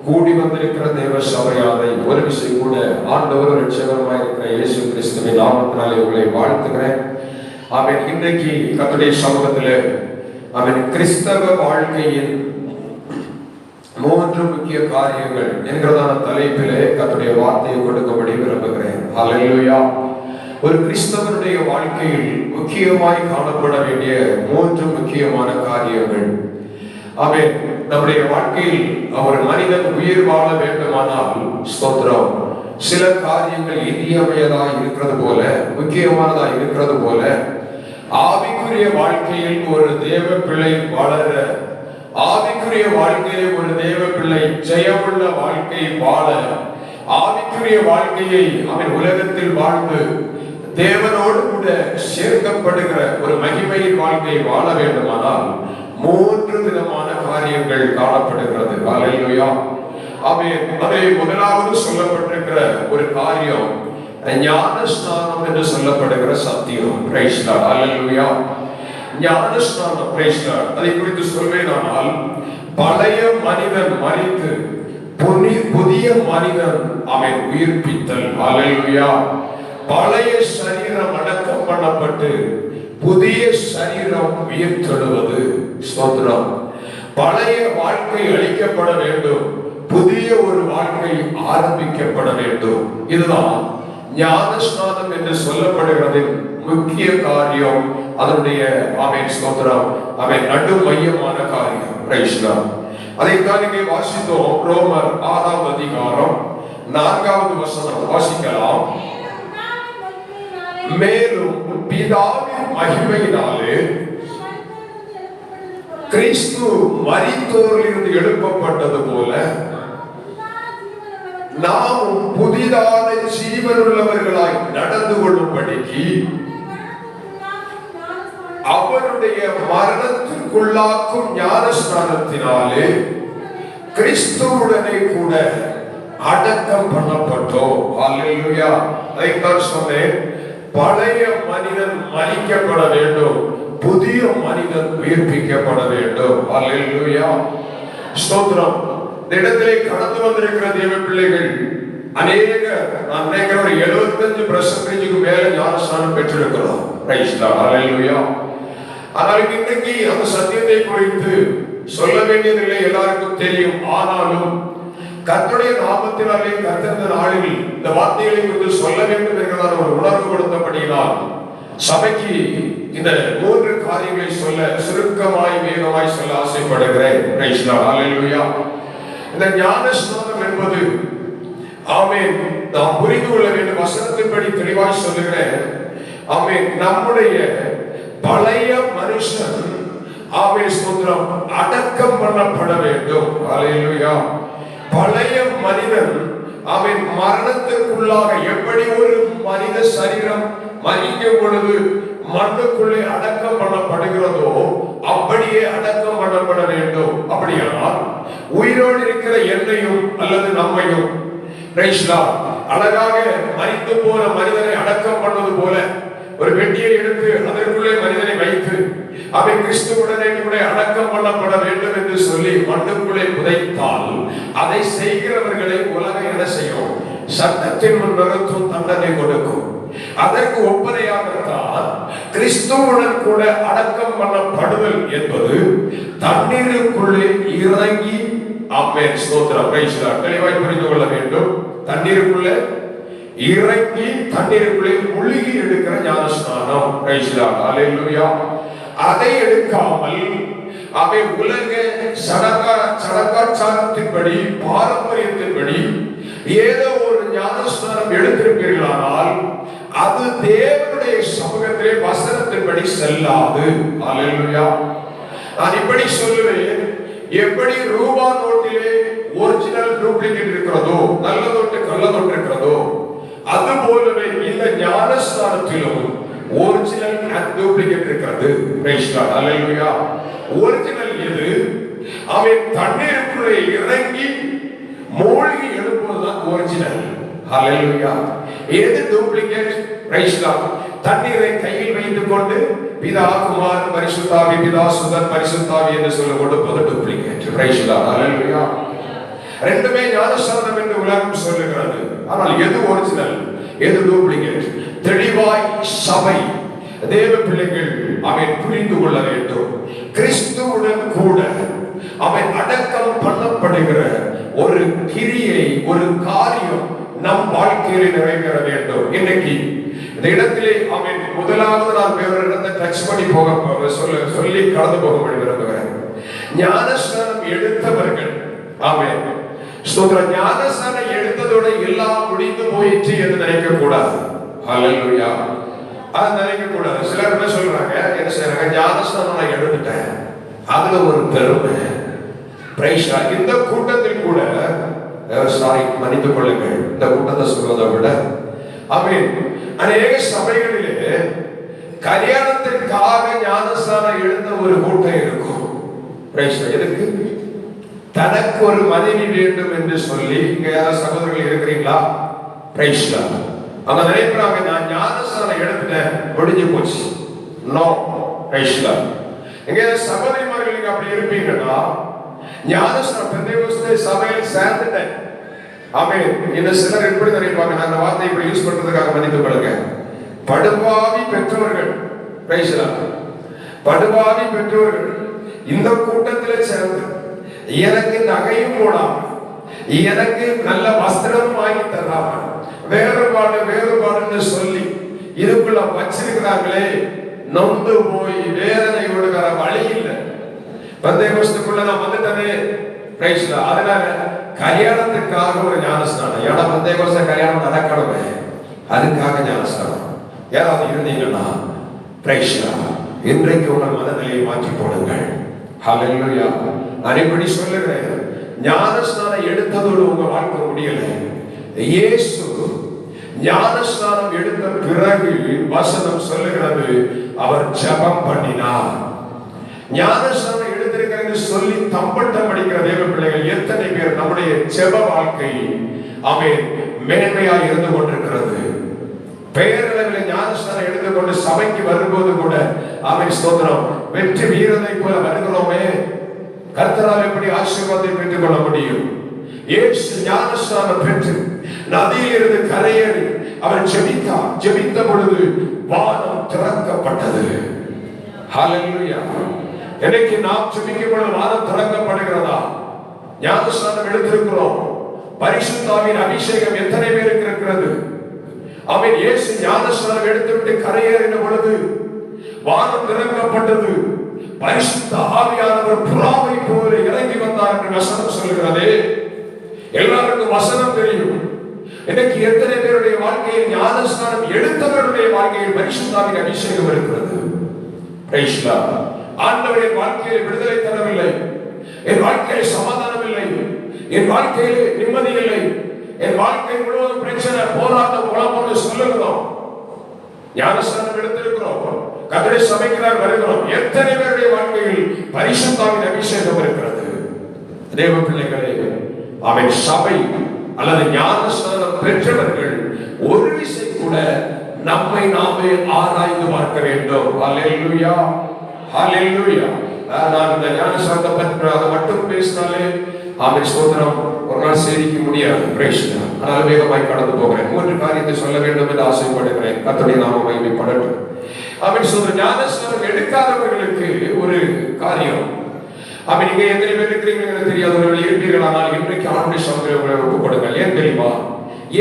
கூடி வந்திருக்கிற தேவ சபையாரை ஒரு விஷயம் கூட ஆண்டவர் ரட்சகருமாய் இருக்கிற இயேசு கிறிஸ்துவின் நாமத்தினாலே உங்களை வாழ்த்துகிறேன். அவன் இன்றைக்கு கர்த்தருடைய சமூகத்தில் அவன் கிறிஸ்தவ வாழ்க்கையின் 3 முக்கிய காரியங்கள் என்கிறதான தலைப்பிலே கர்த்தருடைய வார்த்தையை கொடுக்கும்படி விரும்புகிறேன். ஹல்லேலூயா. ஒரு கிறிஸ்தவனுடைய வாழ்க்கையில் முக்கியமாய் காணப்பட வேண்டிய 3 முக்கியமான காரியங்கள். அவன் நம்முடைய வாழ்க்கையில் ஒரு மனிதன் உயிர் வாழ வேண்டுமானால் ஸ்தோத்திரம் சில காரியங்கள் இன்றியமையதாக இருக்கிறது போல, முக்கியமானதாக இருக்கிறது போல, ஆவிக்குரிய வாழ்க்கையில் ஒரு தேவ பிள்ளை வளர, ஆவிக்குரிய வாழ்க்கையில் ஒரு தேவ பிள்ளை ஜெயமுள்ள வாழ்க்கை வாழ, ஆவிக்குரிய வாழ்க்கையை அவன் உலகத்தில் வாழ்ந்து தேவனோடு கூட சேர்க்கப்படுகிற ஒரு மகிமையின் வாழ்க்கையை வாழ வேண்டுமானால் 3 விதமான காரியங்கள் காணப்படுகிறது. ஹல்லேலூயா. அதை முதலாவது சொல்லப்பட்டிருக்கிற ஒரு காரியம் ஞான ஸ்நானம் என்று சொல்லப்படுகிற சத்தியம். பிரைஸ் தி லார்ட். ஹல்லேலூயா. ஞான ஸ்நானம். பிரைஸ் தி லார்ட். அதை குறித்து சொல்வேனானால் பழைய மனிதன் மரித்து புதிய மனிதன் அவன் உயிர்ப்பித்தல். ஹல்லேலூயா. பழைய சரீரம் அடக்கம் பண்ணப்பட்டு புதிய சரீரம் உயிர்த்தெழுவது. ஸ்தோத்திரம். பழைய வாழ்க்கை அழிக்கப்பட வேண்டும், புதிய ஒரு வாழ்க்கை ஆரம்பிக்கப்பட வேண்டும். இதுதான் ஞான ஸ்நானம் என்று சொல்லப்படுகிறதின் முக்கிய காரியம். அதனுடைய ஆமென் ஸ்தோத்திரம் நடு மையமான காரியம். Praise the Lord. அதைத்தான் இங்கே வாசித்தோம். ரோமர் 6ஆம் அதிகாரம் 4வது வசனம் வாசிக்கலாம். மேலும் பிதாவின் மகிமையினாலே கிறிஸ்து மரித்தோரிலிருந்து எழுப்பப்பட்டது போல நாமும் புதிதான ஜீவனுள்ளவர்களாய் நடந்து கொள்ளும்படிக்கு அவருடைய மரணத்திற்குள்ளாக்கும் ஞான ஸ்நானத்தினாலே கிறிஸ்துவுடனே கூட அடக்கம் பண்ணப்பட்டோம். ஹல்லேலூயா. அதைத்தான் சொன்னேன். பழைய மனிதன் மரிக்கப்பட வேண்டும், புதிய மனிதன் உயிர்ப்பிக்கப்பட வேண்டும். ஹல்லேலூயா. ஸ்தோத்திரம். இந்த இடத்திலே கடந்து வந்திருக்கிற தேவ பிள்ளைகள் நான் நினைக்கிற ஒரு 75% மேல ஞானஸ்நானம் பெற்றிருக்கிறோம். பிரைஸ் தி லார்ட். ஹல்லேலூயா. ஆனால் இன்றைக்கு அந்த சத்தியத்தை குறித்து சொல்ல வேண்டியதில்லை, எல்லாருக்கும் தெரியும். ஆனாலும் கர்த்தருடைய நாமத்தினாலே கர்த்தர் நாளில் இந்த வார்த்தைகளை குறித்து சொல்ல வேண்டும் என்கிறதான ஒரு உணர்வு கொடுத்தபடியினால் சபைக்கு இந்த 3 காரியங்களை சொல்ல சுருக்கமாய் வேகமாய் சொல்ல ஆசைப்படுகிறேன். பிரைஸ் தி லார்ட். ஹல்லேலூயா. இந்த ஞான ஸ்நானம் என்பது ஆமென் நாம் புரிந்து கொள்ள வேண்டும். வசனத்தின்படி தெளிவாய் சொல்லுகிறேன். ஆமென் நம்முடைய பழைய மனுஷன் ஆமென் ஸ்தோத்திரம் அடக்கம் பண்ணப்பட வேண்டும். ஹல்லேலூயா. பழைய மனிதன் அவன் மரணத்திற்குள்ளாக எப்படி ஒரு மனித சரீரம் மரிக்கும் பொழுது மண்ணுக்குள்ளே அடக்கம் பண்ணப்படுகிறதோ அப்படியே அடக்கம் பண்ணப்பட வேண்டும். அப்படியானால் உயிரோடு இருக்கிற என்னையும் அல்லது நம்மையும் அழகாக மரித்து போன மனிதனை அடக்கம் பண்ணது போல ஒரு வெட்டியை எடுத்து அதற்குள்ளே மனிதனை வைத்து அவன் கிறிஸ்துவுடனே கூட அடக்கம் பண்ணப்பட வேண்டும் என்று சொல்லி மண்ணுக்குள்ளே புதைத்தால் அதை செய்கிறவர்களை உலகம் என்ன செய்யும்? சட்டத்தின் முன் நிறுத்தும், தண்டனை கொடுக்கும். அதற்கு ஒப்பனையாகத்தான் கிறிஸ்துவுடன் கூட அடக்கம் பண்ணப்படுதல் என்பது தண்ணீருக்குள்ளே இறங்கி ஆமென் ஸ்தோத்திரம். Praise the Lord. தெளிவாய் புரிந்து கொள்ள வேண்டும். தண்ணீருக்குள்ளே இறங்கி தண்ணீருக்குள்ளே முழுகி எடுக்கிற ஞானஸ்நானம். பிரைஸ் தி லார்ட். ஹல்லேலூயா. அதை எடுக்காமல் அவை உலக சடங்காச்சாரத்தின்படி பாரம்பரியத்தின்படி ஏதோ ஒரு ஞானஸ்நானம் எடுத்திருப்பீர்களானால் அது தேவனுடைய சமூகத்திலே வசனத்தின்படி செல்லாது. ஹல்லேலூயா. நான் இப்படி சொல்லுவேன். எப்படி ரூபா நோட்டிலே ஒரிஜினல் டூப்ளிகேட் இருக்கிறதோ, நல்ல நோட்டு கள்ள நோட்டு இருக்கிறதோ, அது போலவே இந்த ஞானஸ்நானத்திலும் ஒரிஜினல் அண்ட் டூப்ளிகேட் இருக்கிறது. Praise the Lord. Hallelujah. Original எது? அவன் தண்ணீருக்குள்ளே இறங்கி மூழ்கி எழுப்புவதுதான் ஒரிஜினல். ஹல்லேலூயா. எது டூப்ளிகேட்? பிரைஸ் தி லார்ட். தண்ணீரை கையில் வைத்துக் கொண்டு பிதா குமாரன் பரிசுத்தாவி, பிதா சுதன் பரிசுத்தாவி என்று சொல்ல கொடுப்பது டூப்ளிகேட். பிரைஸ் தி லார்ட். ஹல்லேலூயா. ரெண்டுமே ஞானஸ்நானம் என்று உலகம் சொல்லுகிறது. ஆனால் எது ஒரிஜினல், எது டூப்ளிகேட்? தெளிவாய் சபை தேவ பிள்ளைகள் அவன் புரிந்து கொள்ள வேண்டும். கிறிஸ்துவுடன் கூட அவன் அடக்கம் பண்ணப்படுகிற ஒரு கிரியை, ஒரு காரியம் நம் வாழ்க்கையில் நிறைவேற வேண்டும். இன்னைக்கு இந்த இடத்திலே அவன் முதலாவது நான் வேற இடத்தை டச் பண்ணி சொல்லி கடந்து போக விரும்புகிறேன். ஞானஸ்நானம் எடுத்தவர்கள், ஆமென், ஸ்தோத்திரம், ஞானஸ்நானம் எடுத்ததோட எல்லாம் முடிந்து போயிற்று என்று நினைக்க கூடாது. ஹல்லேலூயா. அது நினைக்க கூடாது. சிலர் என்ன சொல்றாங்க, என்ன செய்யறாங்க, ஞானஸ்நானம் நான் எடுத்துட்டேன், அதுல ஒரு பெருமை. இந்த கூட்டத்தில் கூட மன்னித்துக் கொள்ளுங்கள், இந்த கூட்டத்தை சொல்வதை விட ஆமென், அநேக சபைகளிலே கல்யாணத்திற்காக ஞானஸ்நானம் எடுத்த ஒரு கூட்டம் இருக்கும். எதுக்கு? தனக்கு ஒரு மனைவி வேண்டும் என்று சொல்லி. இங்க யாராவது சகோதரர்கள் இருக்கிறீங்களா? அவங்க நினைக்கிறாங்க, நான் ஞானஸ்நானம் எடுத்துட்டேன், முடிஞ்சு போச்சு. நோ. எங்க சகோதரிமார்கள் நீங்க அப்படி இருப்பீங்கன்னா, ஞானஸ்நானம் பெந்தேகோஸ்தே சபையில் சேர்ந்துட்டேன். ஆமென். இந்த சிலர் எப்படி நினைப்பாங்க, நான் அந்த வார்த்தையை இப்படி யூஸ் பண்றதுக்காக மன்னித்துக் கொள்ளுங்க, படுபாவி பெற்றோர்கள், படுபாவி பெற்றோர்கள் இந்த கூட்டத்தில் சேர்ந்து எனக்கு நகையும் போடாம, எனக்கு நல்ல வஸ்திரம் வாங்கி தராம, வேறுபாடுன்னு சொல்லி இதுக்குள்ள வச்சிருக்கிறாங்களே, நொந்து போய் வேதனை விடுகிற வழி இல்லை. பெந்தேகோஸ்துக்குள்ள நான் வந்துட்டேனே, அதனால கல்யாணத்துக்காக ஒரு ஞானஸ்நானம். ஏன்னா பெந்தேகோஸ்தே கல்யாணம் நடக்கணுமே, அதுக்காக ஞானஸ்நானம். யாராவது இருந்தீங்கன்னா இன்றைக்கு உங்கள் மனநிலையை மாற்றி போடுங்கள். ஹல்லேலூயா. நான் இப்படி சொல்லுகிறேன், ஞானஸ்நானம் எடுத்ததோடு உங்க வாழ்க்கை முடியல. இயேசு ஞானஸ்நானம் எடுத்த பிறகு வசனம் சொல்லுகிறது, அவர் ஜெபம் பண்ணினார். ஞானஸ்நானம் எடுத்திருக்கிறது சொல்லி தம்பட்டம் அடிக்கிற தேவ பிள்ளைகள் எத்தனை பேர் நம்முடைய ஜெப வாழ்க்கை அவன் மேன்மையாக இருந்து கொண்டிருக்கிறது. பெயரளவில் ஞானஸ்நானம் எடுத்துக்கொண்டு சபைக்கு வரும்போது கூட அவன் ஸ்தோத்திரம், வெற்றி வீரனை போல வருகிறோமே, கர்த்தரால் எப்படி ஆசீர்வாதத்தை பெற்றுக் கொள்ள முடியும்? இயேசு ஞானஸ்நானம் பெற்று நதியிலிருந்து கரையேறி அவர் ஜெபித்தார். ஜெபித்த பொழுது வானம் திறக்கப்பட்டது. ஹல்லேலூயா. இன்னைக்கு நாம் ஜெபிக்கும் பொழுது வானம் திறக்கப்படுகிறதா? ஞானஸ்நானம் எடுத்திருக்கிறோம். பரிசுத்தாவின் அபிஷேகம் எத்தனை பேருக்கு இருக்கிறது? அவன் இயேசு ஞானஸ்நானம் எடுத்துவிட்டு கரையேறின பொழுது வானம் திறக்கப்பட்டது. பரிசுத்த ஆவியானவர் புறாவை போல இறங்கி வந்தார் என்று வசனம் சொல்லுகிறதே. எல்லாருக்கும் வசனம் தெரியும். எனக்கு எத்தனை பேருடைய வாழ்க்கையில் ஞானஸ்நானம் எடுத்தவருடைய வாழ்க்கையில் பரிசுத்தாவின் அபிஷேகம் இருக்கிறது? ஆண்டவரின் வாழ்க்கையில் விடுதலை தரவில்லை, என் வாழ்க்கையில் சமாதானம் இல்லை, என் வாழ்க்கையில் நிம்மதி இல்லை, என் வாழ்க்கை முழுவதும் பிரச்சனை, போராட்டம், குழப்பம் சொல்லுகிறோம். ஞானஸ்நானம் எடுத்திருக்கிறோம், கர்த்தருடைய சபைக்கு வருகிறோம். எத்தனை பேருடைய வாழ்க்கையில் பரிசுத்தாவின் அபிஷேகம் இருக்கிறது? தேவ பிள்ளைகளே, அவன் சபை அல்லது ஞானஸ்நானம் பெற்றவர்கள் ஒரு விசை கூட நம்மை நாமே ஆராய்ந்து பார்க்க வேண்டும். ஹல்லேலூயா, ஹல்லேலூயா. நான் இந்த ஞானஸ்நானத்தை பற்றி அதை மட்டும் பேசினாலே அவன் ஸ்தோத்திரம் ஒரு நாள் சேரிக்க முடியாது. ஆனால் வேகமாய் கடந்து போகிறேன். 3 காரியத்தை சொல்ல வேண்டும் என்று ஆசைப்படுகிறேன். கர்த்தருடைய நாமம் மகிமைப்படட்டும். அவன் சொல்ற ஞானஸ்நானம் எடுக்காதவர்களுக்கு ஒரு காரியம். அவன் நீங்க எத்தனை பேர் இருக்கிறீங்க தெரியாதவர்கள் இருப்பீர்கள். ஆனால் இன்றைக்கு ஆண்டுடைய சமூகத்தில் உங்களை ஒப்புக் கொடுங்கள். ஏன் தெரியுமா?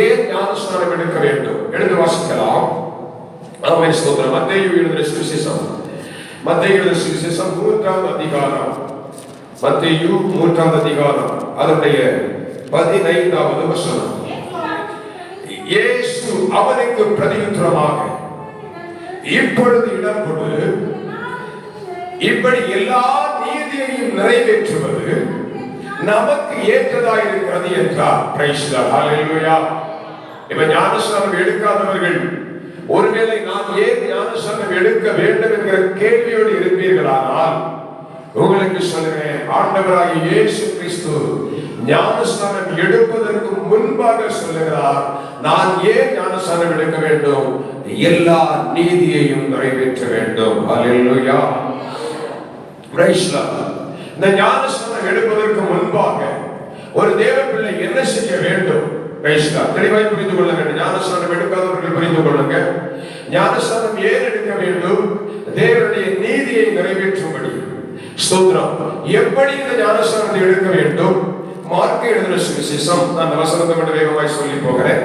ஏன் ஞானஸ்நானம் எடுக்க வேண்டும்? எடுத்து வாசிக்கலாம். அவன் ஸ்தோத்திரம். மத்தேயு எழுதின சுவிசேஷம், மத்தேயு எழுதின சுவிசேஷம் 3ஆம் அதிகாரம், மத்தேயு 3ஆம் அதிகாரம் அதனுடைய 15வது வசனம். இயேசு அவனுக்கு பிரதியுத்தரமாக, இப்பொழுது இடம் கொடு, இப்படி எல்லா நீதியையும் நிறைவேற்றுவது நமக்கு ஏற்றதாக இருக்கிறது என்றார். ஹல்லேலூயா. இப்ப ஞானஸ்நானம் எடுக்காதவர்கள் ஒருவேளை நான் ஏன் ஞானஸ்நானம் எடுக்க வேண்டும் என்கிற கேள்வியோடு இருப்பீர்களானால் உங்களுக்கு சொல்லுகிறேன், ஆண்டவராகிய இயேசு கிறிஸ்து ஞானஸ்நானம் எடுப்பதற்கு முன்பாக சொல்லுகிறார், நான் ஏன் ஞானஸ்நானம் எடுக்க வேண்டும்? எல்லா நீதியையும் நிறைவேற்ற வேண்டும். ஹல்லேலூயா. இந்த ஞானஸ்நானம் எடுப்பதற்கு முன்பாக ஒரு தேவ பிள்ளை என்ன செய்ய வேண்டும்? தெளிவாய் புரிந்து கொள்ள வேண்டும். ஞானஸ்நானம் எடுக்காதவர்கள் புரிந்து கொள்ளுங்க. ஞானஸ்நானம் ஏன் எடுக்க வேண்டும்? தேவனுடைய நீதியை நிறைவேற்றும்படி. ஸ்தோத்திரம். எப்படி இந்த ஞானஸ்நானத்தை எடுக்க வேண்டும்? மார்க்கு எழுதின சுவிசேஷம், நான் அந்த வசனத்தை மட்டும் வேகமாய் சொல்லி போகிறேன்.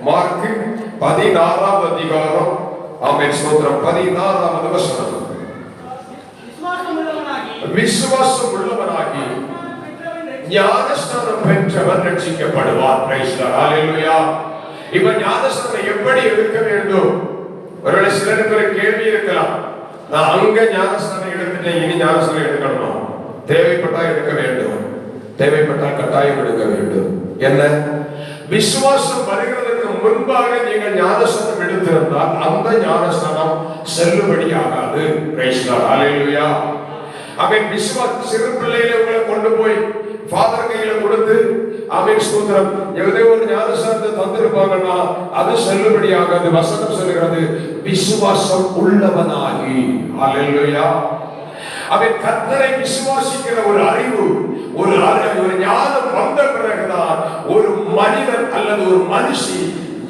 மார்க்கு 16ஆம் அதிகாரம், ஆமென் ஸ்தோத்திரம், 16வது வசனம். விசுவாசம் உள்ளவனாகி ஞானஸ்நானம் பெற்றவன் ரட்சிக்கப்படுவார். Praise the Lord. ஹalleluya. இப்ப ஞானஸ்நானம் எப்படி எடுக்க வேண்டும்? ஒருவேளை சிலருக்கு ஒரு கேள்வி இருக்கலாம், நான் அங்க ஞானஸ்நானம் எடுத்துட்டேன், இனி ஞானஸ்நானம் எடுக்கணுமா? தேவைப்பட்டால் எடுக்க வேண்டும், தேவைப்பட்டால் கட்டாயம் எடுக்க வேண்டும். என்ன? விசுவாசம் வருகிறதுக்கு முன்பாக நீங்கள் ஞானஸ்நானம் எடுத்திருந்தால் அந்த ஞானஸ்நானம் செல்லுபடியாகாது. பிரைஸ் தி லார்ட். ஹalleluya. அவன் விசுவாச சிறு பிள்ளைகளை உங்களை கொண்டு போய் ஃபாதர் கையில கொடுத்து அவன் ஸ்தோத்திரம் ஏதோ ஒரு ஞானஸ்நானத்தை தந்திருப்பாங்கன்னா அது செல்லுபடியாகாது. வசனம் சொல்லுகிறது, விசுவாசம் உள்ளவனாகி. ஹalleluya. அவன் கர்த்தரை விசுவாசிக்கிற ஒரு அறிவு, ஒரு ஞானம் வந்த பிறகுதான் ஒரு மனிதன் அல்லது ஒரு மனுஷி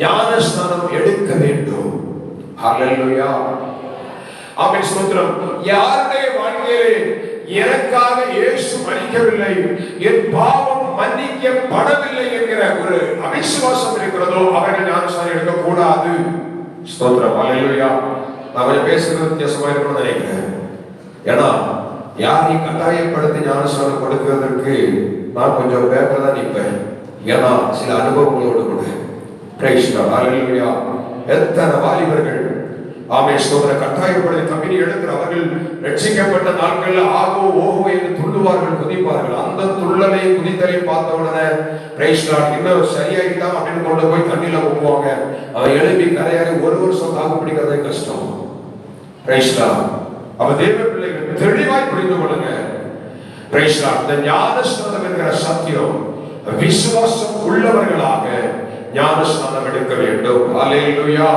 ஞானஸ்நானம் எடுக்க வேண்டும். ஹalleluya. ஆமென் ஸ்தோத்திரம். யாருடைய வாழ்க்கையிலே எனக்காக இயேசு மரிக்கவில்லை, என் பாவம் மன்னிக்கப்படவில்லை என்கிற ஒரு அவிசுவாசம் இருக்கிறதோ அவர்கள் ஞானஸ்நானம் எடுக்க கூடாது. ஸ்தோத்திரம். ஹalleluya. நான் கொஞ்சம் பேசுறது வித்தியாசமா இருக்கணும்னு நினைக்கிறேன். ஏன்னா யாரையும் கட்டாயப்படுத்தி ஞானஸ்நானம் கொடுக்கிறதுக்கு நான் கொஞ்சம் பேப்பர் தான் நிற்பேன். ஏன்னா சில அனுபவங்களோடு கூட. பிரைஸ் தி லார்ட். ஹalleluya. எத்தனை வாலிபர்கள் ஆமென் ஸ்தோத்திரம் கட்டாயப்படுத்தி கம்பெனி எடுக்கிற அவர்கள் ரட்சிக்கப்பட்ட நாட்கள்ல ஆகோ ஓஹோ என்று துள்ளுவார்கள், குதிப்பார்கள். அந்த துள்ளலை குதித்தலை பார்த்த உடனே பிரைஸ் தி லார்ட் இன்னும் சரியாகிட்டா அப்படின்னு கொண்டு போய் தண்ணியில ஊற்றுவாங்க. அவன் எழுப்பி கரையாறி ஒரு வருஷம் தாக்கு பிடிக்கிறதே கஷ்டம். Praise the Lord. அவ தேவ பிள்ளைகள் தெளிவாய் புரிந்து கொள்ளுங்க. Praise the Lord. இந்த ஞானஸ்நானம் என்கிற சத்தியம் விசுவாசம் உள்ளவர்களாக ஞானஸ்நானம் எடுக்க வேண்டும். ஹalleluya.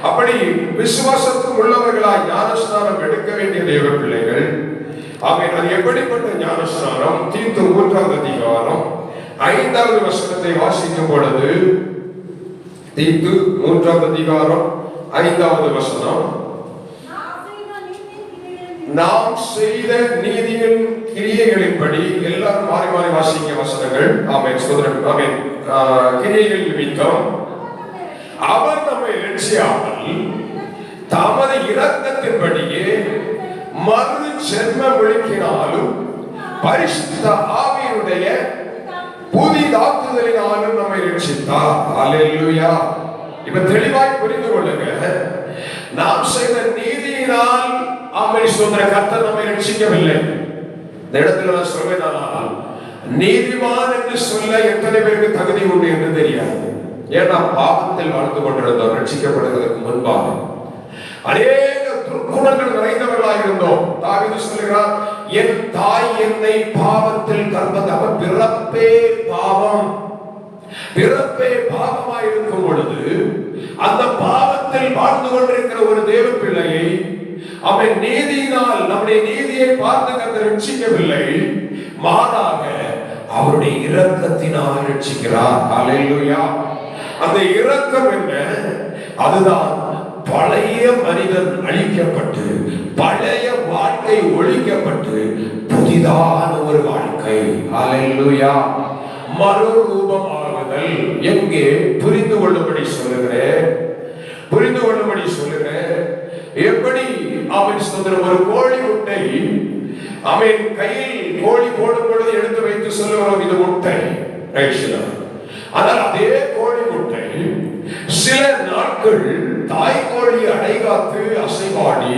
அப்படி விசுவாசத்துக்கு உள்ளவர்களாய் ஞானஸ்நானம் எடுக்க வேண்டிய தேவ பிள்ளைகள். ஆமென். அது எப்படிப்பட்ட ஞானஸ்நானம்? தீத்து 3ஆம் அதிகாரம் 5வது வசனத்தை வாசிக்கும் பொழுது, தீத்து 3ஆம் அதிகாரம் 5வது வசனம், நாம் செய்த நீதியின் கிரியைகளின்படி, எல்லாரும் மாறி மாறி வாசிக்க வசனங்கள். ஆமென் ஸ்தோத்திரம். ஆமென். கிரியைகள் நிமித்தம் அவர் நம்மை ரட்சியாமல் தமது இரக்கத்தின்படியே மறு ஜென்ம விழிக்கினாலும் பரிசுத்த ஆவியினுடைய புதிதாக்குதலினாலும் நம்மை ரட்சித்தார். ஹalleluya. இப்ப தெளிவாய் புரிந்து கொள்ளுங்க. நாம் செய்த நீதியினால் ஆமென் ஸ்தோத்திரம் கர்த்தர் நம்மை ரட்சிக்கவில்லை. இந்த இடத்துல நான் சொல்வேன், நீதிமான் என்று சொல்ல எத்தனை பேருக்கு தகுதி உண்டு என்று தெரியாது. ஏன்னா பாவத்தில் வாழ்ந்து கொண்டிருந்தோம். ரட்சிக்கப்படுவதற்கு முன்பாக அநேக துர்க்குணங்கள் நிறைந்தவர்களாக இருந்தோம். தாவீது சொல்லுகிறார், என் தாய் என்னை பாவத்தில் கற்பது, அவன் பிறப்பே பாவம், பிறப்பே பாவமாய் இருக்கும் பொழுது அந்த பாவத்தில் வாழ்ந்து கொண்டிருக்கிற ஒரு தேவ பிள்ளையை அவன் நீதியினால் நம்முடைய நீதியை பார்த்து கர்த்தர் ரட்சிக்கவில்லை, மாறாக அவருடைய இரக்கத்தினால் ரட்சிக்கிறார். ஹalleluya. அந்த இரக்கம் என்ன? அதுதான் பழைய மனிதன் அழிக்கப்பட்டு பழைய வாழ்க்கை ஒழிக்கப்பட்டு புதிதான ஒரு வாழ்க்கை. ஹalleluya. மறுரூபமாகுதல். எங்கே? புரிந்து கொள்ளும்படி சொல்லுகிறேன், புரிந்து கொள்ளும்படி சொல்லுகிறேன். எப்படி அவன் ஸ்தோத்திரம் ஒரு கோழி முட்டை அவன் கையில் கோழி போடும் பொழுது எடுத்து வைத்து சொல்லுகிறோம், இது முட்டை. ஆனால் அதே கோழி முட்டை சில நாட்கள் தாய் கோழி அடைகாத்து அசைவாடி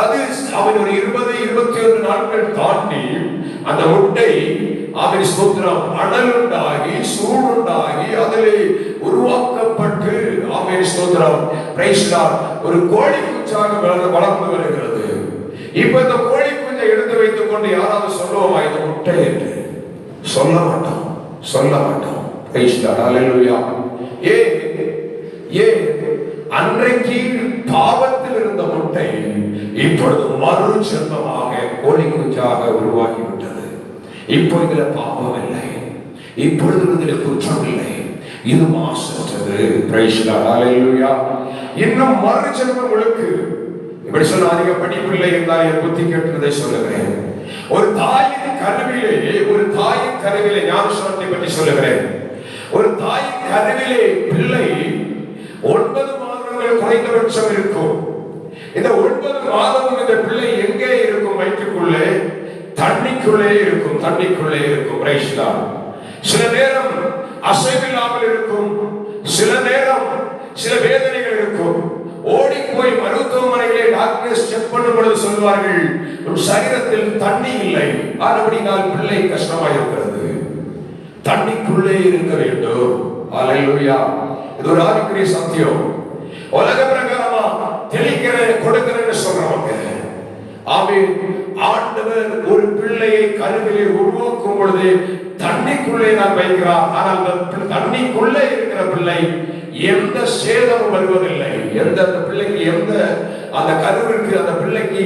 அது அவன் ஒரு 20-21 நாட்கள் தாண்டி அந்த முட்டை அவன் ஸ்தோத்திரம் அனலுண்டாகி சூடுண்டாகி அதிலே உருவாக்கப்பட்டு அவன் ஸ்தோத்திரம் பிரைஸ் தி லார்ட் ஒரு கோழி குஞ்சாக வளர்ந்து வருகிறது. இப்ப இந்த கோழி குஞ்சை எடுத்து வைத்துக் கொண்டு யாராவது சொல்லுவோமா இது முட்டை என்று? சொல்ல மாட்டோம், சொல்ல மாட்டோம். பிரைஸ் தி லார்ட். ஹalleluya. அன்றைக்கு பாவத்தில் இருந்த முட்டை இப்பொழுது மறு ஜென்மமாக கோழி குஞ்சாக உருவாகிவிட்டது. இப்போ இதுல பாவம் இல்லை. இப்பொழுது இதில் குற்றம் இல்லை, இது மாசற்றது. Praise the Lord. ஹல்லேலூயா. இன்னும் மறு ஜென்மம் உங்களுக்கு இப்படி சொல்ல அதிக படிப்பில்லை என்றால் என் புத்தி கேட்டதை சொல்லுகிறேன். ஒரு தாயின் கருவிலே ஞானஸ்நானத்தை பற்றி சொல்லுகிறேன். ஒரு தாயின் கருவிலே பிள்ளை 9 மாதங்கள் குறைந்தபட்சம் இருக்கும். இந்த 9 மாதமும் இந்த பிள்ளை எங்கே இருக்கும்? வயிற்றுக்குள்ளே, தண்ணிக்குள்ளே இருக்கும். Praise the Lord. சில நேரம் அசைவில்லாமல் இருக்கும், சில நேரம் சில வேதனைகள் இருக்கும். ஓடி போய் மருத்துவமனையிலே டாக்டர்ஸ் செக் பண்ணும் பொழுது சொல்வார்கள், உன் சரீரத்தில் தண்ணி இல்லை, ஆனபடியால் பிள்ளை கஷ்டமாக இருக்கிறது, தண்ணிக்குள்ளே இருக்க வேண்டும். ஹல்லேலூயா. இது ஒரு ஆவிக்குரிய சத்தியம். உலக பிரகாரமா தெளிக்கிறேன் கொடுக்கிறேன்னு சொல்றவங்க, ஆமென், ஆண்டவர் ஒரு பிள்ளையை கருவிலே உருவாக்கும் பொழுது தண்ணிக்குள்ளே நான் வைக்கிறார். ஆனால் தண்ணிக்குள்ளே இருக்கிற பிள்ளை எந்த சேதமும் வருவதில்லை. எந்த பிள்ளைக்கு, எந்த அந்த கருவிற்கு, அந்த பிள்ளைக்கு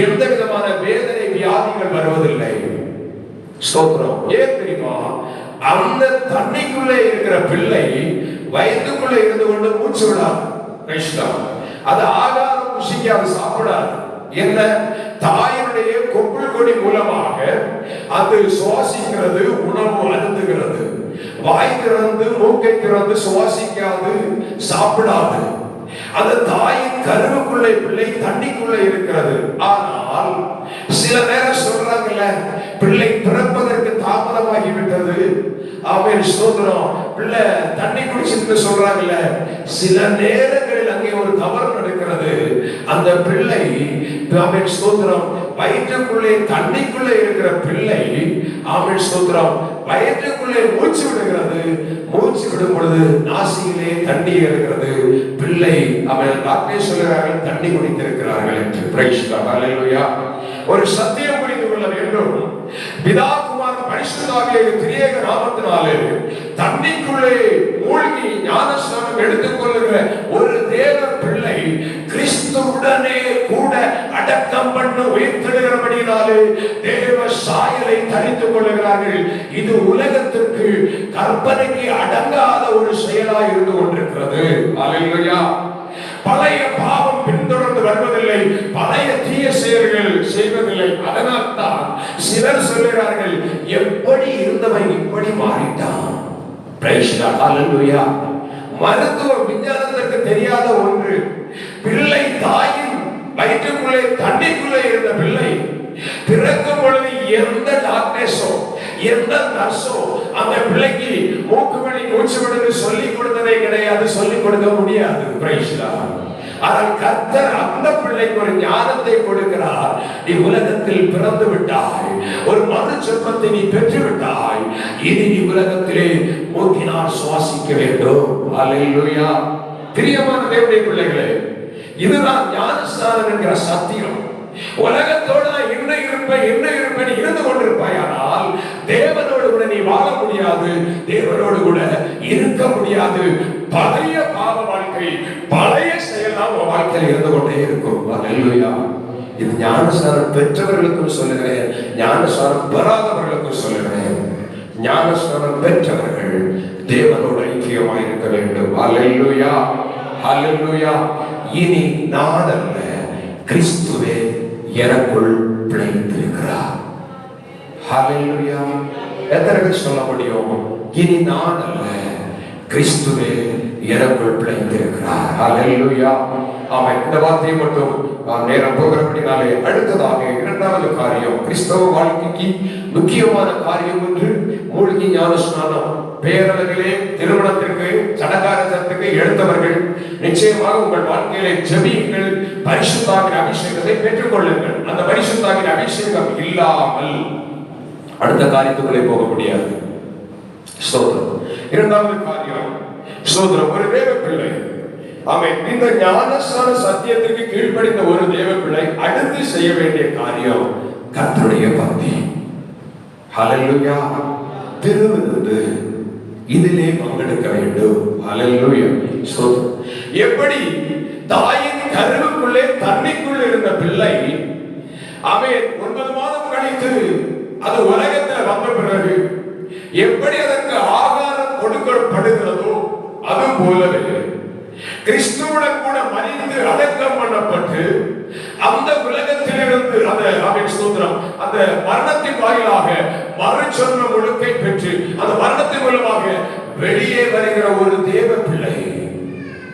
எந்த விதமான வேதனை வியாதிகள் வருவதில்லை. ஸ்தோத்திரம். ஏன் தெரியுமா? அந்த தண்ணிக்குள்ளே இருக்கிற பிள்ளை வயிற்றுக்குள்ளே இருந்து கொண்டு மூச்சு விடாது. அது ஆகாரம் ருசிக்காது, சாப்பிடாது. என்ன? தாயினுடைய கொப்புள் கொடி மூலமாக அது சுவாசிக்கிறது, உணவு அருந்துகிறது. வாய் திறந்து மூக்கை திறந்து சுவாசிக்காது, சாப்பிடாது. அந்த தாயின் கருவுக்குள்ளே பிள்ளை தண்ணிக்குள்ளே இருக்கிறது. ஆனால் சில நேரம் சொல்றாங்கல்ல, பிள்ளை பிறப்பதற்கு தாமதமாகிவிட்டது, ஆமென், ஸ்தோத்திரம், பிள்ளை தண்ணி குடிச்சிட்டு சொல்றாங்கல்ல. சில நேரங்களில் அங்கே ஒரு தவறு நடக்கிறது. அந்த பிள்ளை, ஆமென், ஸ்தோத்திரம், வயிற்றுக்குள்ளே தண்ணிக்குள்ளே இருக்கிற பிள்ளை, ஆமென், ஸ்தோத்திரம், வயிற்றுக்குள்ளே மூச்சு விடுகிறது. மூச்சு விடும் பொழுது நாசியிலே தண்ணி இருக்கிறது. பிள்ளை, அவன் டாக்டர் சொல்கிறார்கள், தண்ணி குடித்திருக்கிறார்கள் என்று. பிரைஸ் தி லார்ட். ஹல்லேலூயா. ஒரு சத்தியம் புரிந்து கொள்ள வேண்டும். பிதா குமாரன் பரிசுத்த ஆவியை திரியேக நாமத்தினாலே தண்ணிக்குள்ளே மூழ்கி ஞானஸ்நானம் எடுத்துக் கொள்ளுகிற ஒரு தேவ பிள்ளை கிறிஸ்துவுடனே கூட அடக்கம் பண்ண உயிர்த்தெழுகிறபடியினாலே தேவ சாயலை தரித்துக் கொள்ளுகிறார்கள். இது உலகத்திற்கு கற்பனைக்கு அடங்காத ஒரு செயலாய் இருந்து கொண்டிருக்கிறது. ஹல்லேலூயா. பழைய பாவம் பின்தொடர்ந்து வருவதில்லை, பழைய தீய செயல்கள் செய்வதில்லை. அதனால் தான் சிலர் சொல்கிறார்கள், எப்படி இருந்தவன் இப்படி மாறிட்டான். பிரைஸ் தி லார்ட். ஹல்லேலூயா. மருத்துவ விஞ்ஞானத்திற்கு தெரியாத ஒன்று, பிள்ளை தாயின் வயிற்றுக்குள்ளே தண்ணிக்குள்ளே இருந்த பிள்ளை பிறக்கும் பொழுது எந்த டாக்டர்ஸோ எந்த நர்ஸோ அந்த பிள்ளைக்கு மூக்கு வழி மூச்சு விடுன்னு சொல்லிக் கொடுத்ததே கிடையாது, சொல்லிக் கொடுக்க முடியாது. Praise the Lord. ஆனால் கர்த்தர் அந்த பிள்ளைக்கு ஒரு ஞானத்தை கொடுக்கிறார். நீ உலகத்தில் பிறந்து விட்டாய், ஒரு மறு ஜென்மத்தை நீ பெற்று விட்டாய், இனி நீ உலகத்திலே மூக்கினால் சுவாசிக்க வேண்டும். ஹல்லேலூயா. பிரியமான தேவனுடைய பிள்ளைகளே, இதுதான் ஞானஸ்நானம் என்கிற சத்தியம். உலகத்தோடு என்ன இருப்பேன் இருந்து கொண்டிருப்பாய், ஆனால் தேவனோடு கூட நீ வாழ முடியாது, தேவனோடு கூட இருக்க முடியாது. பழைய பாவ வாழ்க்கை, பழைய செயலாம் வாழ்க்கையில் இருந்து கொண்டே இருக்கும். ஹல்லேலூயா. இது ஞானஸ்நானம் பெற்றவர்களுக்கும் சொல்லுகிறேன், ஞானஸ்நானம் பெறாதவர்களுக்கும் சொல்லுகிறேன். ஞானஸ்நானம் பெற்றவர்கள் தேவனோடு ஐக்கியமாய் இருக்க வேண்டும். ஹல்லேலூயா. ஹல்லேலூயா. இனி நான் அல்ல, கிறிஸ்துவே எனக்குள் பிழைத்திருக்கிறார். ஹல்லேலூயா. எத்தனை பேர் சொல்ல முடியும்? இனி நான் அல்ல, கிறிஸ்துவே எனக்குள் பிழைத்திருக்கிறார். ஹல்லேலூயா. ஆமென். இந்த வார்த்தையை மட்டும் நேரம் போகிறபடினாலே அடுத்ததாக இரண்டாவது காரியம், கிறிஸ்தவ வாழ்க்கைக்கு முக்கியமான காரியம் ஒன்று மூழ்கி ஞானஸ்நானம். பேரளவிலே திருமணத்திற்கு சடங்காரத்திற்கு எடுத்தவர்கள் நிச்சயமாக உங்கள் வாழ்க்கையிலே ஜெபியுங்கள், பரிசுத்தாவின் அபிஷேகத்தை பெற்றுக் கொள்ளுங்கள். அந்த பரிசுத்தாவின் அபிஷேகம் இல்லாமல் அடுத்த காரியத்துக்குள்ளே போக முடியாது. ஸ்தோத்திரம். இரண்டாவது காரியம், ஸ்தோத்திரம், ஒரு தேவ பிள்ளை, ஆமென், இந்த ஞானஸ்நான சத்தியத்திற்கு கீழ்ப்படிந்த ஒரு தேவ பிள்ளை அடுத்து செய்ய வேண்டிய காரியம் கர்த்தருடைய பக்தி. ஹல்லேலூயா. திருவிருந்து இதிலே பங்கெடுக்க வேண்டும். ஹல்லேலூயா. ஸ்தோத்திரம். எப்படி தாயின் கருவுக்குள்ளே தண்ணிக்குள்ள இருந்த பிள்ளை, அவன் 9 மாதம் கழித்து அது உலகத்தில் வந்த பிறகு எப்படி அதற்கு ஆகாரம் கொடுக்கப்படுகிறதோ அது போலவே கிறிஸ்துவுடன் கூட மரித்து அடக்கம் பண்ணப்பட்டு அந்த உலகத்திலிருந்து அந்த மரணத்தின் வாயிலாக மறுஜன்ம ஒழுக்கை பெற்று அந்த மரணத்தின் மூலமாக வெளியே வருகிற ஒரு தேவ பிள்ளை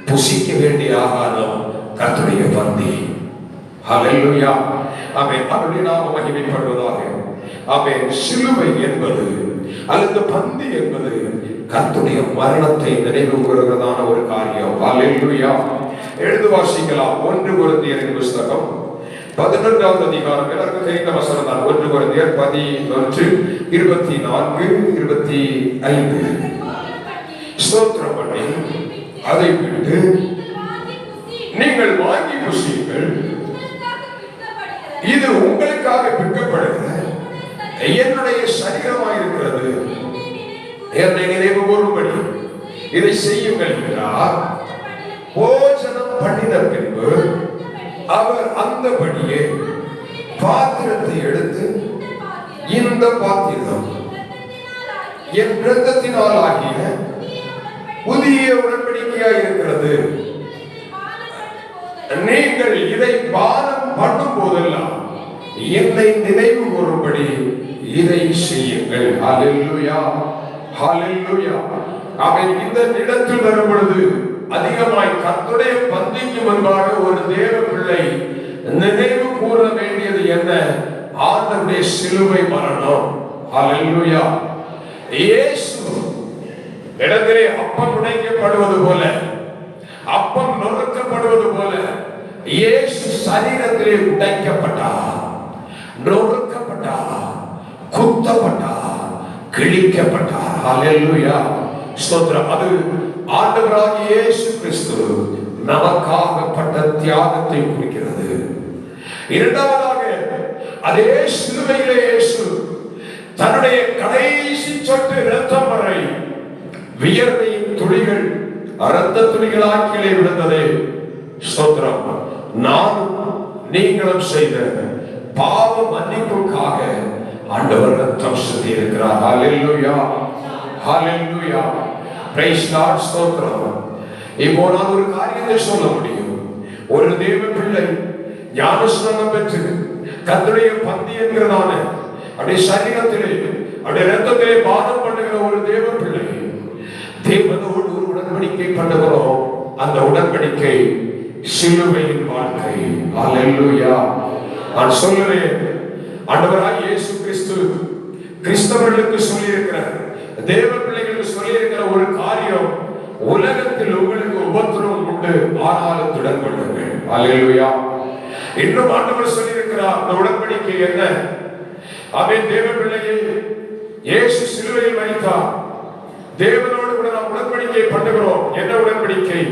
புசிக்க வேண்டிய ஆகாரம் கர்த்தருடைய பந்தி. ஹல்லேலூயா. ஆமென். அவருடைய நாமம் மகிமைப்படுவதாக. ஆமென். சிலுவை என்பது அல்லது பந்தி என்பது கர்த்தருடைய மரணத்தை நினைவு கூறுகிறதான ஒரு காரியம். ஹல்லேலூயா. எழுந்து வாசிக்கலாம். 1 கொரிந்தியரின் புத்தகம் 11வது அதிகாரம். எல்லாருக்கும் தெரிந்த வசனம் தான். 1 கொரிந்தியர் 11:24-25. ஸ்தோத்திரம் பண்ணி அதை விட்டு நீங்கள் வாங்கி புசியுங்கள், இது உங்களுக்காக விற்கப்படுகிற என்னுடைய சரீரமாக இருக்கிறது, என்னை நினைவு கூறும்படி இதை செய்யுங்கள் என்றார். போஜனம் பண்ணின பின்பு அவர் அந்தபடியே பாத்திரத்தை எடுத்து, இந்த பாத்திரம் என் இரத்தத்தினால் ஆகிய புதிய உடன்படிக்கையாக இருக்கிறது, நீங்கள் இதை பானம் பண்ணும் போதெல்லாம் என்னை நினைவு கூறும்படி இதை செய்யுங்கள். ஹல்லேலூயா. ஹல்லேலூயா. ஆமென். இந்த இடத்தில் வரும் பொழுது அதிகமாய் கர்த்தருடைய பந்திக்கு முன்பாக ஒரு தேவ பிள்ளை நினைவு கூற வேண்டியது என்ன? ஆண்டவருடைய சிலுவை மரணம். ஹல்லேலூயா. இயேசு இடத்திலே அப்பம் உடைக்கப்படுவது போல, அப்பம் நொறுக்கப்படுவது போல இயேசு சரீரத்திலே உடைக்கப்பட்டார், நொறுக்கப்பட்டார், குத்தப்பட்டார், கிழிக்கப்பட்டார். ஹல்லேலூயா. ஸ்தோத்திரம். அது ஆண்டவராகிய இயேசு கிறிஸ்து நமக்காகப்பட்ட தியாகத்தை குறிக்கிறது. இரண்டாவதாக அதே சிலுவையிலே இயேசு தன்னுடைய கடைசி சொட்டு இரத்தம் வரை வியர்வையின் துளிகள் இரத்த துளிகளாக கீழே விழுந்ததே. ஸ்தோத்திரம். நானும் நீங்களும் செய்த பாவ மன்னிப்புக்காக ஆண்டவர் ரத்தம் சிந்தி இருக்கிறார். ஹல்லேலூயா. ஹல்லேலூயா. Praise Lord. ஸ்தோத்திரம். இப்போ நான் ஒரு காரியத்தை சொல்ல முடியும். ஒரு தேவ பிள்ளை ஞானஸ்நானம் பெற்று கர்த்தருடைய பந்தி என்கிறதான அப்படியே சரீரத்திலே அப்படியே இரத்தத்திலே பானம் பண்ணுகிற ஒரு தேவ பிள்ளை தேவனோடு ஒரு உடன்படிக்கை பண்ணுகிறோம். அந்த உடன்படிக்கை சிலுவையின் வாழ்க்கை. ஹல்லேலூயா. நான் சொல்லுறேன், ஆண்டவராகிய இயேசு கிறிஸ்து கிறிஸ்தவர்களுக்கு சொல்லி இருக்கிற, தேவ பிள்ளைகளுக்கு சொல்லி இருக்கிற ஒரு காரியம், உலகத்தில் உங்களுக்கு உபத்திரவம் உண்டு, ஆனாலும் தொடர்பு கொள்ளுங்கள். ஹல்லேலூயா. இன்னும் ஆண்டவர் சொல்லி இருக்கிறார் அந்த உடன்படிக்கை என்ன? அவன் தேவ பிள்ளையை இயேசு சிலுவையில் மரித்தார். தேவனோடு கூட நாம் உடன்படிக்கை பண்ணுகிறோம். என்ன உடன்படிக்கை?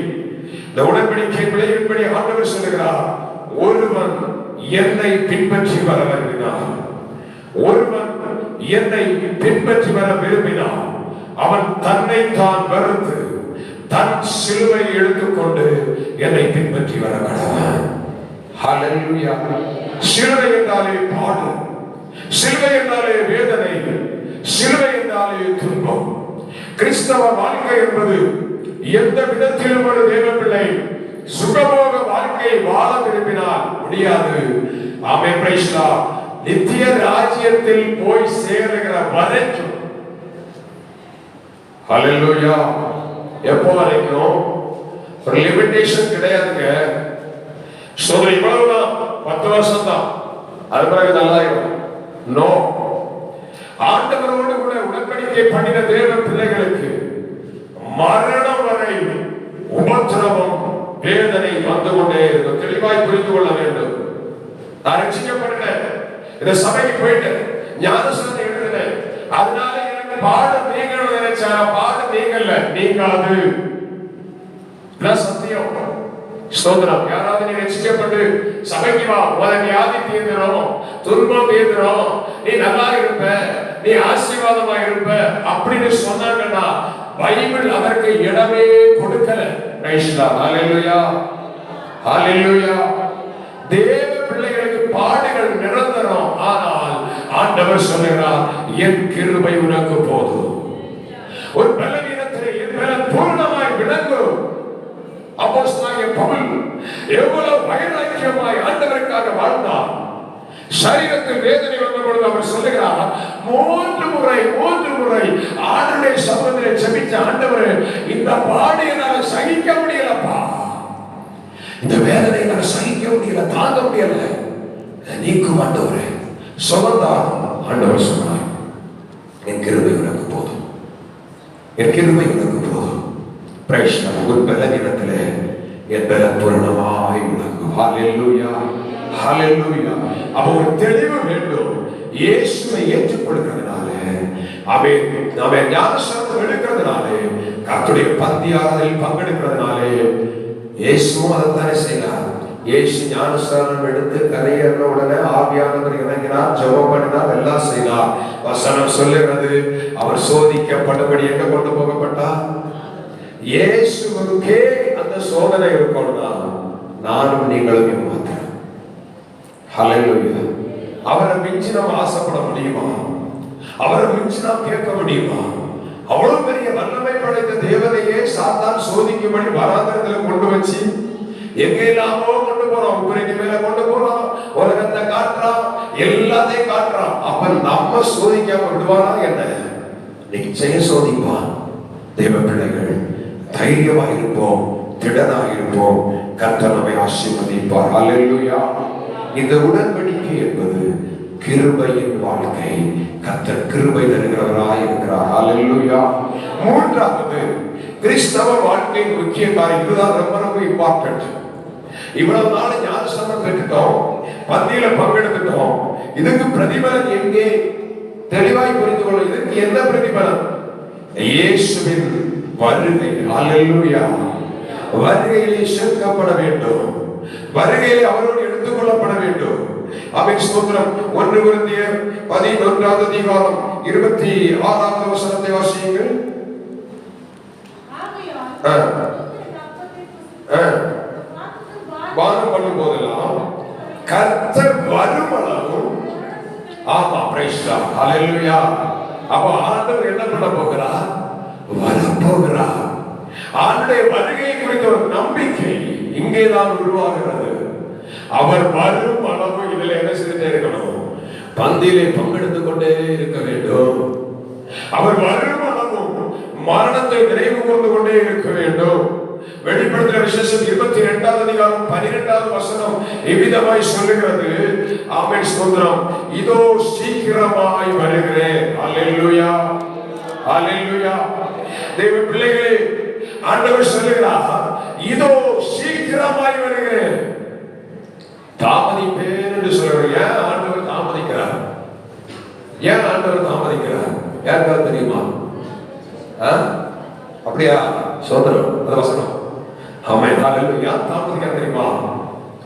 இந்த உடன்படிக்கை விளைவின்படி ஆண்டவர் சொல்லுகிறார், ஒருவன் என்னை பின்பற்றி வர விரும்பினார், ஒருவன் என்னை பின்பற்றி வர விரும்பினார், அவன் தன்னை தான் வெறுத்து தன் சிலுவை எடுத்துக்கொண்டு என்னை பின்பற்றி வர கடவன். ஹல்லேலூயா. சிலுவை என்றாலே பாடு, சிலுவை என்றாலே வேதனை, சிலுவை என்றாலே துன்பம். கிறிஸ்தவ வாழ்க்கை என்பது எந்த விதத்திலும் ஒரு தேவ பிள்ளை சுகபோக வாழ்க்கையை வாழ விரும்பினால் முடியாது. ஆமென். Praise Lord. நித்திய ராஜ்யத்தில் போய் சேருகிற வரைக்கும். ஹல்லேலூயா. எப்போ வரைக்கும்? ஒரு லிமிட்டேஷன் கிடையாதுங்க. சோதனை இவ்வளவுதான், 10 வருஷம் தான், அது பிறகு நல்லாயிரும். நோ. ஆண்டவரோடு கூட உடன்படிக்கை பண்ணின தேவ பிள்ளைகளுக்கு மரணம் வரை உபத்திரவம், வேதனை வந்து கொண்டே இருக்கும். தெளிவாய் புரிந்து கொள்ள வேண்டும். நான் ரட்சிக்கப்பட்டேன், இந்த சபைக்கு போயிட்டேன், ஞானஸ்நானம் எடுத்தேன், அதனால எனக்கு பாடம் நீங்களும் நினைச்சா பாடம் நீங்கல்ல, நீங்காது. சத்தியம். ஸ்தோத்திரம். யாராவது நீ ரட்சிக்கப்பட்டு சபைக்கு வா, உனக்கு வியாதி தீர்ந்துரும், துன்பம் தீர்ந்துரும், நீ நல்லா இருப்ப, நீ ஆசீர்வாதமா இருப்ப அப்படின்னு சொன்னாங்கன்னா பைபிள் அதற்கு இடமே கொடுக்கல. Praise Lord. ஹல்லேலூயா. ஹல்லேலூயா. தேவ பிள்ளைகளுக்கு பாடுகள் நிரந்தரம். ஆனால் ஆண்டவர் சொல்லுகிறார், என் கிருபை உனக்கு போதும். ஒரு பலவீனத்திலே என் பலன் பூர்ணமாய் விளங்கும். அப்போஸ்தலனாகிய பவுல் எவ்வளவு வைராக்கியமாய் ஆண்டவருக்காக வாழ்ந்தார். சரீரத்தில் வேதனை வந்த பொழுது அவர் சொல்லுகிறார், மூன்று முறை ஆண்டவருடைய சமூகத்திலே ஜெபிச்ச ஆண்டவரே, இந்த பாடு என்னால் சகிக்க முடியலப்பா, இந்த வேதனை என்னால் சகிக்க முடியல, தாங்க முடியல, நீக்கும் ஆண்டவரே. சொன்னார். ஆண்டவர் சொன்னார், என் கிருபை உனக்கு போதும், என் கிருபை உனக்கு போதும். ஒரு பலவீனத்திலே என் பலன் பூரணமாய் விளங்கும். ஹல்லேலூயா, ஹல்லேலூயா. அப்ப ஒரு தெளிவு வேண்டும். இயேசுவை ஏற்றுக்கொள்கிறதுனாலே, அவன் ஞானஸ்நானம் எடுக்கிறதுனாலே, கர்த்தருடைய பந்தி ஆராதனையில் பங்கெடுக்கிறதுனாலே, இயேசுவும் அதைத்தானே செய்யலாம். இயேசு ஞானஸ்நானம் எடுத்து கரையேறின உடனே ஆவியானவர் இறங்கினார், ஜெபம் பண்ணினார், எல்லாம் செய்தார். வசனம் சொல்லுகிறது, அவர் சோதிக்கப்படும்படி எங்க கொண்டு போகப்பட்டார்? இயேசுவுக்கே அந்த சோதனை இருக்கணும்னா நானும் நீங்களும் ஏமாத்திரம். ஹல்லேலூயா. அவரை மிஞ்சி நாம் ஆசைப்பட முடியுமா? அவரை மிஞ்சி நாம் கேட்க முடியுமா? அவ்வளவு பெரிய வல்லமை படைத்த தேவனையே சாத்தான் சோதிக்கும்படி வராந்திரத்துல கொண்டு வச்சு எங்கெல்லாமோ கொண்டு போறோம், உபரிக்கு மேல கொண்டு போறோம், உலகத்தை காட்டுறான், எல்லாத்தையும் காட்டுறான். அப்ப நம்ம சோதிக்காம விடுவானா என்ன? நிச்சயம் சோதிப்பான். தேவ பிள்ளைகள் தைரியமாக இருப்போம், திடனாக இருப்போம். கர்த்தர் நம்மை ஆசீர்வதிப்பார். அல்லேலூயா. இந்த உடன்படிக்கை என்பது கிருபையின் வாழ்க்கை. கர்த்தர் கிருபை தருகிறவராய் இருக்கிறார். அல்லேலூயா. மூன்றாவது, கிறிஸ்தவ வாழ்க்கையின் முக்கிய காரியம் இதுதான், ரொம்ப ரொம்ப இம்பார்ட்டன்ட். இவ்வளவு நாள் ஞானஸ்நானம் பெற்றுட்டோம், பந்தியில பங்கெடுத்துட்டோம். இதுக்கு பிரதிபலன் எங்கே? தெளிவாய் புரிந்து கொள்ள. இதுக்கு என்ன பிரதிபலன்? இயேசுவின் வருகை. அல்லேலூயா. வருகையிலே சேர்க்கப்பட வேண்டும், வருகையிலே அவரோடு எடுத்துக்கொள்ளப்பட வேண்டும். ஆமென், ஸ்தோத்திரம். 1 கொரிந்தியர் 11வது அதிகாரம் 26வது வசனத்தை வாசியுங்கள். வானம் பண்ணும் போதெல்லாம் கர்த்தர் வரும் அளவும். ஆமா, பிரைஸ் தி லார்ட். ஹல்லேலூயா. அப்ப ஆண்டவர் என்ன பண்ண போகிறார்? வரப்போகிறார். ஆண்டவருடைய வருகை குறித்த ஒரு நம்பிக்கை இங்கேதான் உருவாகிறது. அவர் வரும் அளவு இதில் என்ன செய்துட்டே இருக்கணும்? பந்தியிலே பங்கெடுத்துக் கொண்டே இருக்க வேண்டும். அவர் வரும் அளவு மரணத்தை நினைவு கூர்ந்து கொண்டே இருக்க வேண்டும். வெளிப்படுத்தின விசேஷம் 22வது அதிகாரம் 12வது வசனம் இவ்விதமாய் சொல்லுகிறது. ஆமென், ஸ்தோத்திரம். இதோ சீக்கிரமாய் வருகிறேன். அல்லேலூயா, அல்லேலூயா. தேவ பிள்ளைகளே, ஆண்டவர் சொல்லுகிறார், இதோ சீக்கிரமாய் வருகிறேன். தாமதிப்பேன் என்று சொல்றார். ஏன் ஆண்டவர் தாமதிக்கிறார்? ஏன் ஆண்டவர் தாமதிக்கிறார்? யாருக்காவது தெரியுமா? அப்படியா? சோதரம், அது வசனம். ஆமென், ஹல்லேலூயா. தாமதிக்க தெரியுமா?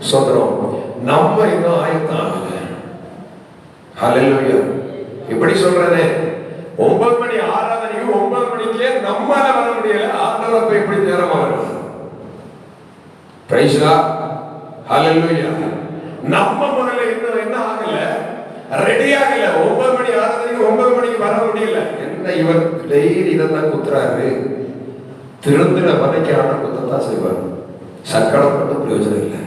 சோதரம். நம்ம இன்னும் ஆயத்தம் ஆகல. ஹல்லேலூயா. இப்படி சொல்றேனே, 9 மணி ஆராதனைக்கு 9 மணிக்கே நம்மால வர முடியல. ஆண்டவர் போய் எப்படி நேரமா வருவார்? பிரைஸ் தி லார்ட். ஹல்லேலூயா. நம்ம முதல்ல இன்னும் என்ன ஆகல, ரெடி ஆகல. 9 மணி ஆராதனைக்கு 9 மணிக்கு வர முடியல. என்ன இவர் டெய்லி இதான் குத்துறாரு? திருந்தின வரைக்கும் ஆண்டவர் குத்தத்தான் செய்வார். சக்கடப்பட்ட பிரயோஜனம் இல்லை.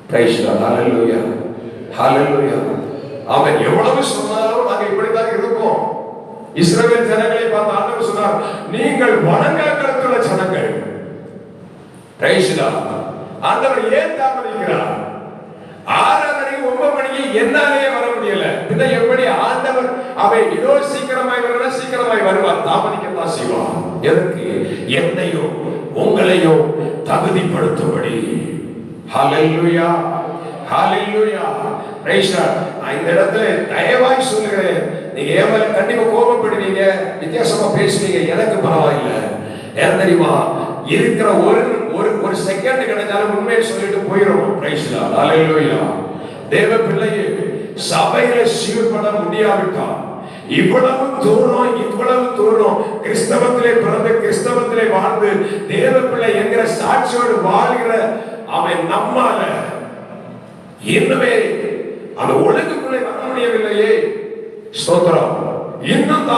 பிரைஸ் தி லார்ட். Hallelujah, hallelujah. அவன் எவ்வளவு சொன்னாலும் நாங்க இப்படித்தான் இருப்போம். இஸ்ரவேல் ஜனங்களை பார்த்து ஆண்டவர் சொன்னார், நீங்கள் வணங்காக்கலத்துள்ள ஜனங்கள். Praise the Lord. ஆண்டவர் ஏன் தாமதிக்கிறார்? ஆராதனைக்கு 9 மணிக்கு என்னாலேயே வர முடியல. பின்ன எப்படி ஆண்டவர் அவை இதோ சீக்கிரமாய் வரணும், சீக்கிரமாய் வருவார். தாமதிக்கத்தான் செய்வார். எதற்கு? என்னையும் உங்களையும் தகுதிப்படுத்தும்படி. ஹல்லேலூயா, ஹல்லேலூயா. Praise the Lord. நான் இந்த இடத்துல தயவாய் சொல்லுகிறேன், நீங்க ஏவல கண்டிப்பா கோபப்படுவீங்க, வித்தியாசமா பேசுவீங்க, எனக்கு பரவாயில்லை. ஏன் தெரியுமா? இருக்கிற ஒரு செகண்ட் கிடைச்சாலும் உண்மையை சொல்லிட்டு போயிடும். பிரைஸ் தி லார்ட். ஹல்லேலூயா. தேவ பிள்ளையே, சபையில சீர்பட முடியாவிட்டால் இவ்வளவு தூரம் கிறிஸ்தவத்திலே பிறந்து கிறிஸ்தவத்திலே வாழ்ந்து தேவ பிள்ளை என்கிற சாட்சியோடு வாழ்கிற அவன் நம்மால இன்னுமே அந்த ஒழுங்குக்குள்ளே வர முடியவில்லையே. ஸ்தோத்திரம். இன்னும்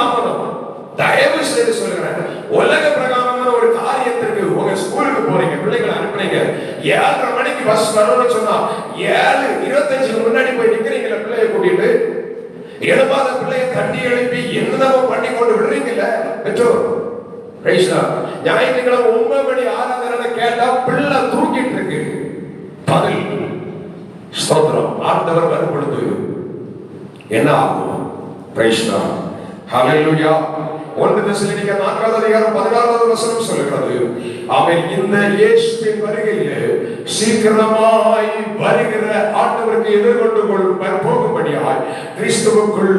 தயவு செய்து சொல்லுகிறேன், உலக பிரகாரமான ஒரு காரியத்திற்கு உங்க ஸ்கூலுக்கு போறீங்க, பிள்ளைகளை அனுப்புறீங்க, 7:30 மணிக்கு பஸ் வரணும்னு சொன்னா 7:25 முன்னாடி போய் நிக்கிறீங்களா பிள்ளைய கூட்டிட்டு? எழுப்பாத பிள்ளைய தட்டி எழுப்பி என்னதோ பண்ணி கொண்டு விடுறீங்கல்ல பெற்றோர். ஞாயிற்றுக்கிழமை 9 மணி ஆராதனை கேட்டா பிள்ளை தூக்கிட்டு இருக்கு. பதில் ஸ்தோத்திரம். ஆண்டவர் வரும் பொழுது என்ன ஆகும்? Price Lord. ஹல்லேலூயா. 1 தெசலோனிக்கேயர் 4வது அதிகாரம் 16வது வசனம் சொல்லுகிறது, ஆமென். இந்த இயேசுவின் வருகையிலே சீக்கிரமாய் வருகிற ஆண்டவருக்கு எதிர்கொண்டு போகும்படியாய் கிறிஸ்துவுக்குள்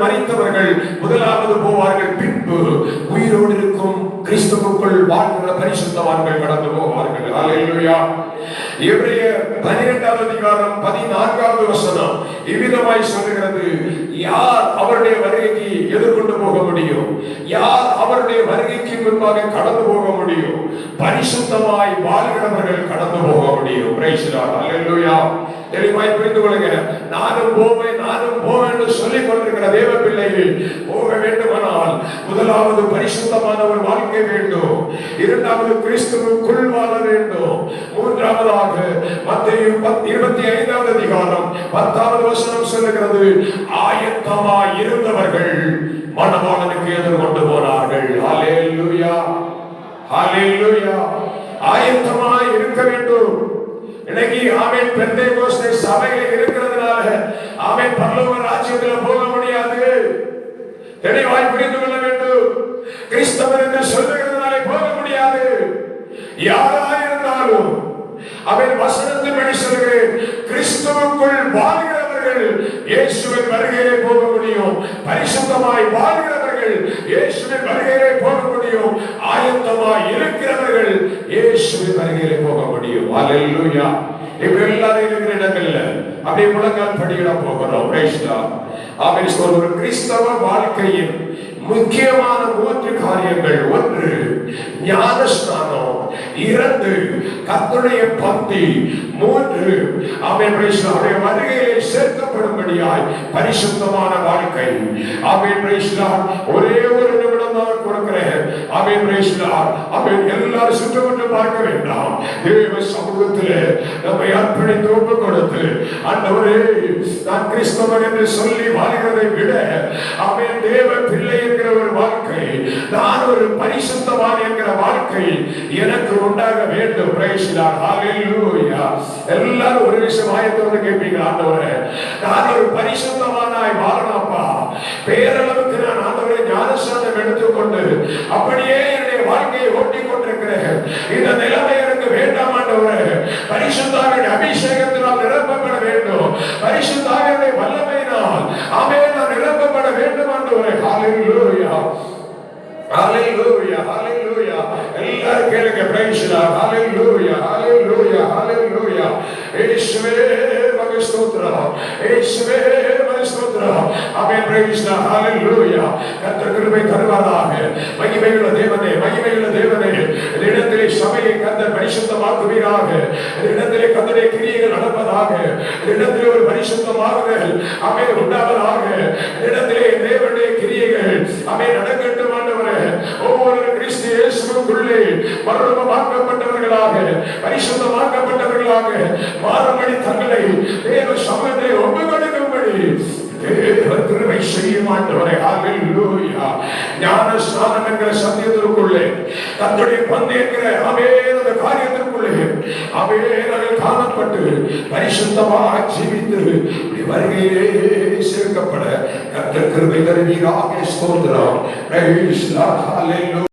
மரித்தவர்கள் முதலாவது போவார்கள், பின்பு உயிரோடு இருக்கும் கிறிஸ்துவுக்குள் வாழ்கிற பரிசுத்தவான்கள் கடந்து போவார்கள். ஹல்லேலூயா. எபிரேயர் 12வது அதிகாரம் 14வது வசனம் இவ்விதமாய் சொல்லுகிறது, யார் அவருடைய வருகைக்கு எதிர்கொண்டு போக முடியும்? யார் அவருடைய வருகைக்கு முன்பாக கடந்து போக முடியும்? பரிசுத்தமாய் வாழ்கிறவர்கள் கடந்து போக முடியும். Praise Lord. ஹல்லேலூயா. தெளிவாய் புரிந்து கொள்ளுங்க. நானும் போவேன் என்று சொல்லிக் கொண்டிருக்கிற தேவ பிள்ளைகள் போக வேண்டுமானால் முதலாவது பரிசுத்தமான ஒரு வாழ்க்கை வேண்டும், இரண்டாவது கிறிஸ்துவுக்குள் வாழ வேண்டும், மூன்றாவதாக மத்தேயு 25வது அதிகாரம் 10வது வசனம் சொல்லுகிறது, ஆயத்தமாய் இருந்தவர்கள் மணவாளனுக்கு எதிர்கொண்டு போனார்கள். ஹல்லேலூயா. ஹல்லேலூயா. ஆயத்தமாய் இருக்க வேண்டும். இன்னைக்கு ஆமென் பெந்தேகோஸ்தே சபையில இருக்கிறதுனால ஆமென் பரலோக ராஜ்யத்தில் போக முடியாது. தெளிவாய் புரிந்து கொள்ள வேண்டும். கிறிஸ்தவர் என்று சொல்லுகிறதுனால போக முடியாது. யாராய் இருந்தாலும் அவன் வசனத்தின்படி சொல்கிறேன், கிறிஸ்துவுக்குள் வாழ்கிறவர்கள் இயேசுவின் வருகையிலே போக முடியும். பரிசுத்தமாய் வாழ்கிறவர்கள் இயேசுவின் வருகையிலே போக முடியும். ஆயத்தமாய் இருக்கிறவர்கள் இயேசுவின் வருகையிலே போக முடியும். ஹல்லேலூயா. இப்ப எல்லாரும் இருக்கிற இடங்கள்ல அப்படியே முழங்கால் படியிட போகிறோம். ஒரு கிறிஸ்தவ வாழ்க்கையின் முக்கியமான 3 காரியங்கள். 1 ஞானஸ்நானம், 2 கர்த்தருடைய பந்தி, 3 ஆமென் பிரைஸ் லார்ட் வருகையிலே சேர்க்கப்படும்படியாய் பரிசுத்தமான வாழ்க்கை. ஆமென் பிரைஸ் லார்ட். ஒரே ஒரு நிமிடம் தான் கொடுக்கிறேன். ஆமென் பிரைஸ் லார்ட். ஆமென். எல்லாரும் சுற்றப்பட்டு பார்க்க வேண்டாம். தேவ சமூகத்திலே நம்மை அர்ப்பணித்து ஒப்பு கொடுத்து, ஆண்டவரே நான் கிறிஸ்தவன் என்று சொல்லி வாழ்கிறதை விட ஆமென் தேவ பிள்ளை என்கிற ஒரு வாழ்க்கை, நான் ஒரு பரிசுத்தவான் என்கிற வாழ்க்கை எனக்கு உண்டாக வேண்டும். Praise Lord. ஹல்லேலூயா. எல்லாரும் ஒரு விஷயம் ஆயத்தோடு கேட்பீங்க, ஆண்டவரே நான் ஒரு பரிசுத்தவானாய் வாழணும்ப்பா, பேரளவுக்கு நான் ஆண்டவரே ஞானஸ்நானம் எடுத்துக்கொண்டு அப்படியே என்னுடைய வாழ்க்கையை ஓட்டிக் கொண்டிருக்கிறேன். இந்த நிலைமை எனக்கு வேண்டாம் ஆண்டவரே. பரிசுத்தாவின் அபிஷேகத்தினால் நிரப்பப்பட வேண்டும். பரிசுத்தாவினுடைய வல்லமையினால் ஆமென் நான் நிரப்பப்பட வேண்டும் ஆண்டவரே. ஹல்லேலூயா. ஹல்லேலூயா. ஹல்லேலூயா. எல்லாரும் கேளுங்க. Praise Lord. Hallelujah. Hallelujah. Hallelujah. இயேசுவே மகிமை ஸ்தோத்திரம். இயேசுவே மகிமை ஸ்தோத்திரம். ஆமென். Praise Lord. ஹல்லேலூயா. கர்த்தர் கிருபை தருவாராக. மகிமையுள்ள தேவனே, மகிமையுள்ள தேவனே, இந்த இடத்திலே சபையை கர்த்தர் பரிசுத்தமாக்குவீராக. இந்த இடத்திலே கர்த்தருடைய கிரியைகள் நடப்பதாக. இந்த இடத்திலே ஒரு பரிசுத்தமாகுதல் ஆமென் உண்டாவதாக. இந்த இடத்திலே தேவனுடைய கிரியைகள் ஆமென் நடக்கட்டும் ஆண்டவரே. ஒவ்வொரு கிறிஸ்து இயேசுவுக்குள்ளே மறுரூபமாக்கப்பட்டவர்களாக, பரிசுத்தமாக்கப்பட்டவர்களாக மாறும்படி தங்களை தேவ சமூகத்திலே ஒப்புக் கொடுக்கும்படி தேவன் கிருபை செய்யும் ஆண்டவரே. ஹல்லேலூயா. ஞானஸ்நானம் என்கிற சத்தியத்திற்குள்ளே, கர்த்தருடைய பந்தி என்கிற ஆமென் அந்த காரியத்திற்குள்ளே ஆமென் காணப்பட்டு பரிசுத்தமாக ஜீவித்து வருகையிலே சேர்க்கப்பட கர்த்தர் கிருபை தருவீராக. ஸ்தோத்திரம். Praise the Lord. ஹல்லேலூயா.